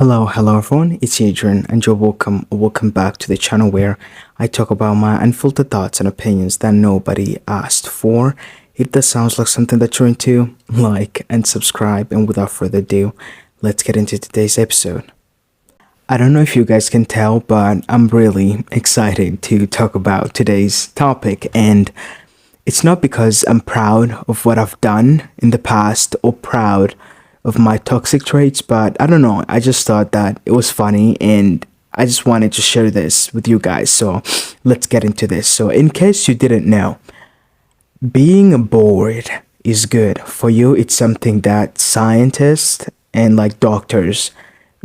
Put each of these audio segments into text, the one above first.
Hello everyone, it's Adrian and you're welcome back to the channel where I talk about my unfiltered thoughts and opinions that nobody asked for. If that sounds like something that you're into, like and subscribe, and without further ado, let's get into today's episode. I don't know if you guys can tell, but I'm really excited to talk about today's topic, and it's not because I'm proud of what I've done in the past or proud of my toxic traits, but I don't know. I just thought that it was funny and I just wanted to share this with you guys. So let's get into this. So, in case you didn't know, being bored is good for you. It's something that scientists and like doctors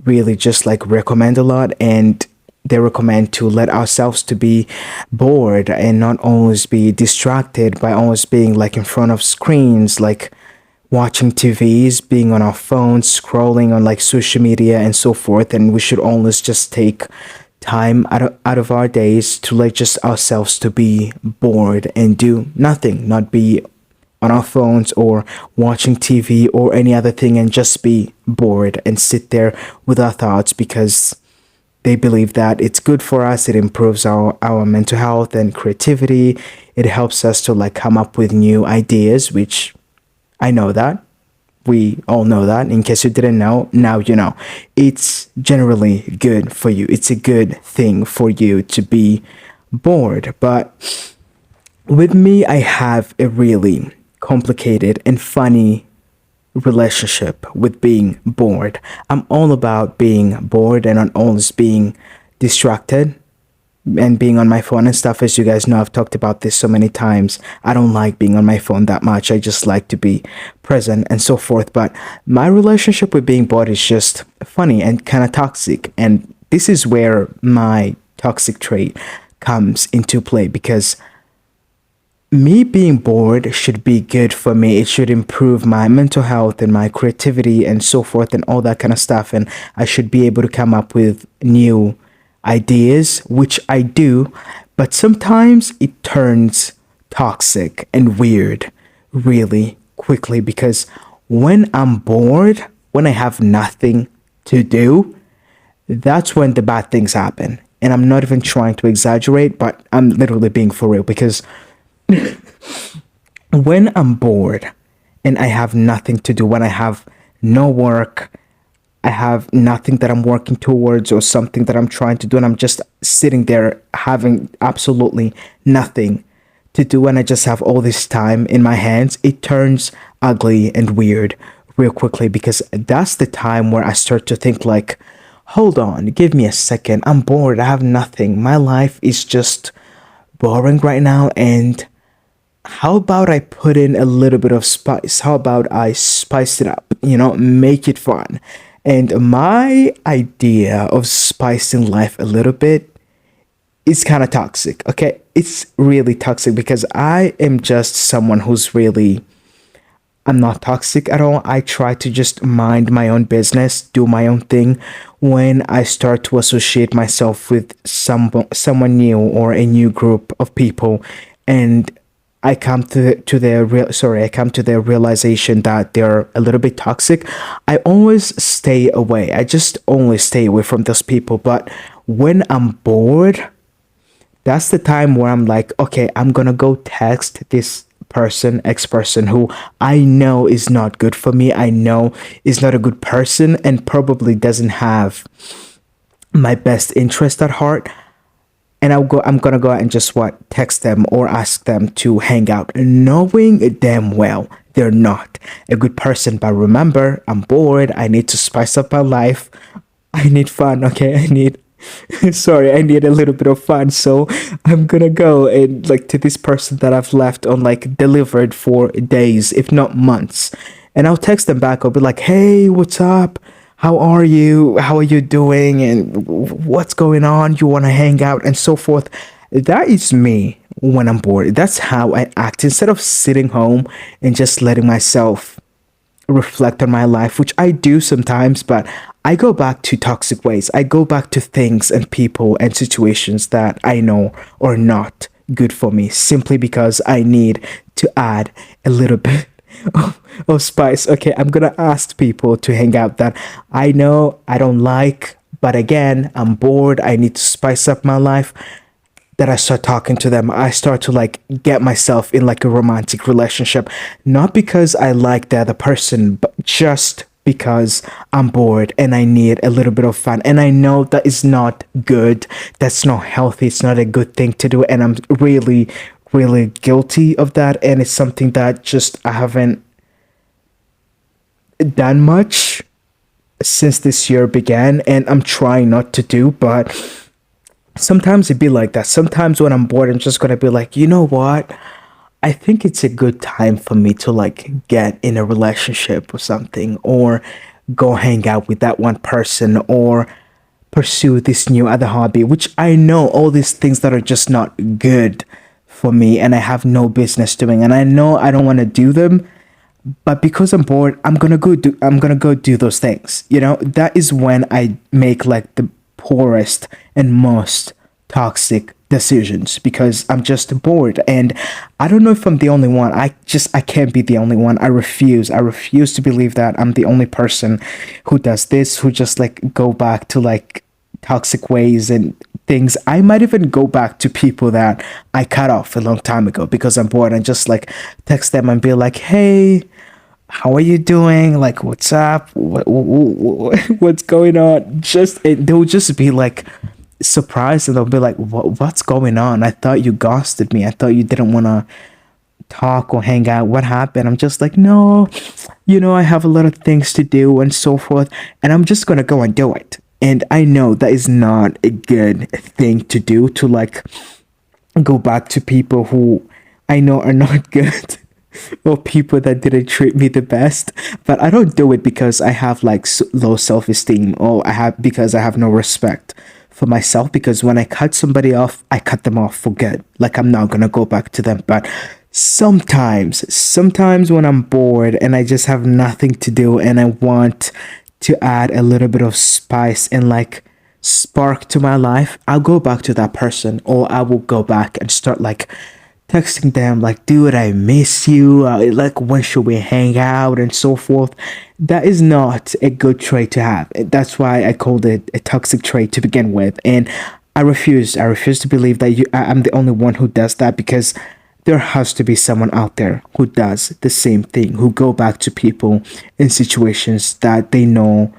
really just like recommend a lot, and they recommend to let ourselves to be bored and not always be distracted by always being like in front of screens, like watching TVs, being on our phones, scrolling on like social media and so forth. And we should always just take time out of our days to let just ourselves to be bored and do nothing, not be on our phones or watching TV or any other thing, and just be bored and sit there with our thoughts, because they believe that it's good for us. It improves our mental health and creativity. It helps us to like come up with new ideas, which I know that. We all know that. In case you didn't know, now you know. It's generally good for you. It's a good thing for you to be bored. But with me, I have a really complicated and funny relationship with being bored. I'm all about being bored and not always being distracted and being on my phone and stuff. As you guys know, I've talked about this so many times. I don't like being on my phone that much. I just like to be present and so forth. But my relationship with being bored is just funny and kind of toxic. And this is where my toxic trait comes into play, because me being bored should be good for me. It should improve my mental health and my creativity and so forth and all that kind of stuff. And I should be able to come up with new ideas, which I do, but sometimes it turns toxic and weird really quickly, because when I'm bored, when I have nothing to do, that's when the bad things happen. And I'm not even trying to exaggerate, but I'm literally being for real, because when I'm bored and I have nothing to do, when I have no work, I have nothing that I'm working towards or something that I'm trying to do, and I'm just sitting there having absolutely nothing to do, and I just have all this time in my hands, it turns ugly and weird real quickly, because that's the time where I start to think like, hold on, give me a second. I'm bored. I have nothing. My life is just boring right now, and how about I put in a little bit of spice? How about I spice it up, make it fun? And my idea of spicing life a little bit is kind of toxic, okay? It's really toxic, because I am just someone who's really, I'm not toxic at all. I try to just mind my own business, do my own thing. When I start to associate myself with someone new or a new group of people, and I come I come to the realization that they're a little bit toxic, I always stay away. I just only stay away from those people. But when I'm bored, that's the time where I'm like, okay, I'm gonna go text this person, X person, who I know is not good for me. I know is not a good person and probably doesn't have my best interest at heart. And I'm gonna go out and just text them or ask them to hang out, knowing damn well they're not a good person. But remember, I'm bored. I need to spice up my life. I need fun. Okay, I need I need a little bit of fun. So I'm gonna go and like to this person that I've left on like delivered for days, if not months, and I'll text them back. I'll be like, hey, what's up? How are you? How are you doing? And what's going on? You want to hang out and so forth. That is me when I'm bored. That's how I act. Instead of sitting home and just letting myself reflect on my life, which I do sometimes, but I go back to toxic ways. I go back to things and people and situations that I know are not good for me, simply because I need to add a little bit Oh, spice. Okay, I'm gonna ask people to hang out that I know I don't like, but again, I'm bored. I need to spice up my life. That I start talking to them. I start to like get myself in like a romantic relationship, not because I like the other person, but just because I'm bored and I need a little bit of fun. And I know that is not good. That's not healthy. It's not a good thing to do. And I'm really, really guilty of that. And it's something that just I haven't done much since this year began. And I'm trying not to do, but sometimes it'd be like that. Sometimes when I'm bored, I'm just gonna be like, you know what? I think it's a good time for me to like get in a relationship or something, or go hang out with that one person, or pursue this new other hobby, which I know all these things that are just not good for me and I have no business doing. And I know I don't want to do them, but because I'm bored, I'm gonna go do those things. You know, that is when I make like the poorest and most toxic decisions because I'm just bored. And I don't know if I'm the only one. I can't be the only one. I refuse to believe that I'm the only person who does this, who just like go back to like toxic ways and things. I might even go back to people that I cut off a long time ago because I'm bored and just like text them and be like, hey, how are you doing? Like, what's up? What's going on? They'll just be like surprised and they'll be like, what's going on? I thought you ghosted me. I thought you didn't want to talk or hang out. What happened? I'm just like, no, I have a lot of things to do and so forth. And I'm just going to go and do it. And I know that is not a good thing to do, to like go back to people who I know are not good or people that didn't treat me the best. But I don't do it because I have like low self-esteem, or because I have no respect for myself, because when I cut somebody off, I cut them off for good. Like, I'm not gonna go back to them. But sometimes when I'm bored and I just have nothing to do and I want to add a little bit of spice and like spark to my life, I'll go back to that person, or I will go back and start like texting them like, dude, I miss you, like, when should we hang out and so forth. That is not a good trait to have. That's why I called it a toxic trait to begin with. And I refuse to believe that I'm the only one who does that, because there has to be someone out there who does the same thing, who go back to people in situations that they know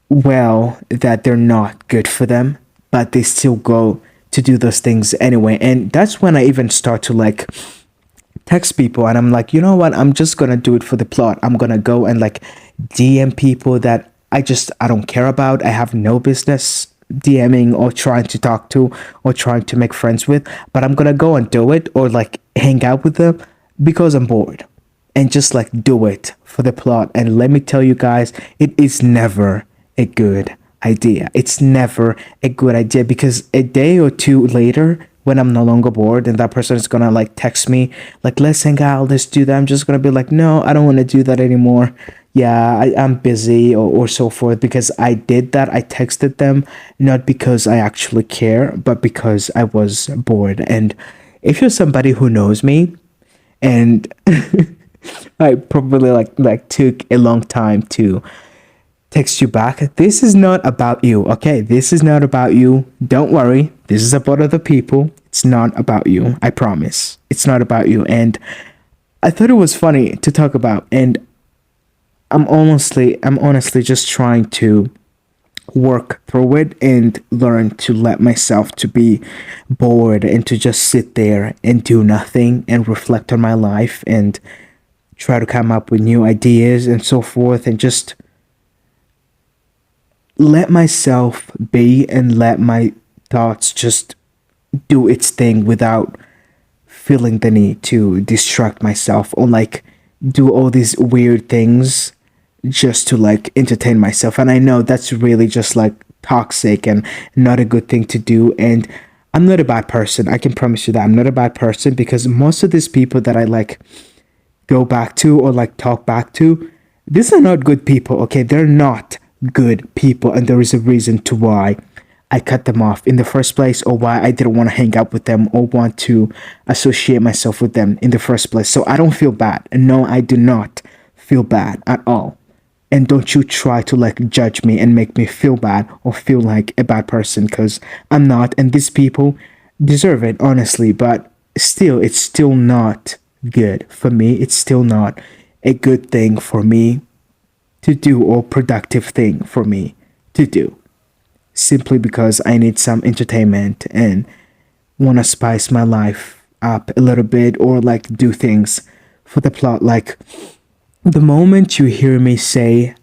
well that they're not good for them, but they still go to do those things anyway. And that's when I even start to like text people and I'm like, you know what? I'm just gonna do it for the plot. I'm gonna go and like DM people that I don't care about. I have no business DMing or trying to talk to or trying to make friends with, but I'm gonna go and do it, or like hang out with them because I'm bored, and just like do it for the plot. And let me tell you guys, it is never a good idea. It's never a good idea, because a day or two later, when I'm no longer bored and that person is gonna like text me like, let's hang out, let's do that, I'm just gonna be like, no, I don't want to do that anymore. Yeah, I'm busy, or so forth, because I did that. I texted them not because I actually care, but because I was bored. And if you're somebody who knows me, and I probably like took a long time to text you back, this is not about you, okay? This is not about you. Don't worry. This is about other people. It's not about you. I promise. It's not about you. And I thought it was funny to talk about, and I'm honestly just trying to work through it and learn to let myself to be bored and to just sit there and do nothing and reflect on my life and try to come up with new ideas and so forth, and just let myself be and let my thoughts just do its thing without feeling the need to distract myself or like do all these weird things just to like entertain myself. And I know that's really just like toxic and not a good thing to do. And I'm not a bad person. I can promise you that I'm not a bad person, because most of these people that I like go back to or like talk back to, these are not good people, okay? They're not good people, and there is a reason to why I cut them off in the first place, or why I didn't want to hang out with them or want to associate myself with them in the first place. So I don't feel bad. No, I do not feel bad at all. And don't you try to like judge me and make me feel bad or feel like a bad person, because I'm not. And these people deserve it, honestly. But still, it's still not good for me. It's still not a good thing for me to do, or productive thing for me to do, simply because I need some entertainment and want to spice my life up a little bit, or like do things for the plot. Like, the moment you hear me say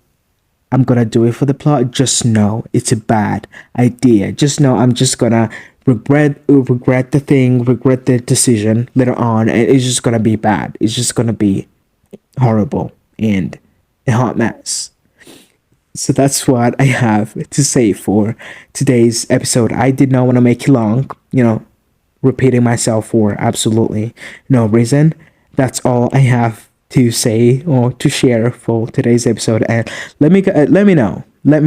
I'm gonna do it for the plot, just know it's a bad idea. Just know I'm just gonna regret the thing, regret the decision later on, and it's just gonna be bad. It's just gonna be horrible and a hot mess. So that's what I have to say for today's episode. I did not want to make it long, repeating myself for absolutely no reason. That's all I have to say or to share for today's episode. And let me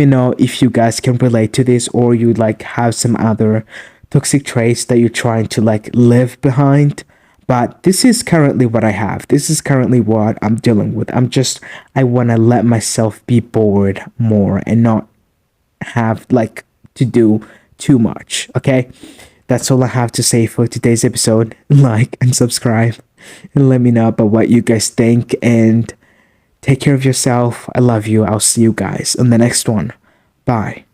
know if you guys can relate to this, or you like have some other toxic traits that you're trying to like live behind. But this is currently what I have. This is currently what I'm dealing with. I want to let myself be bored more and not have like to do too much. Okay, that's all I have to say for today's episode. Like and subscribe, and let me know about what you guys think. And take care of yourself. I love you. I'll see you guys on the next one. Bye.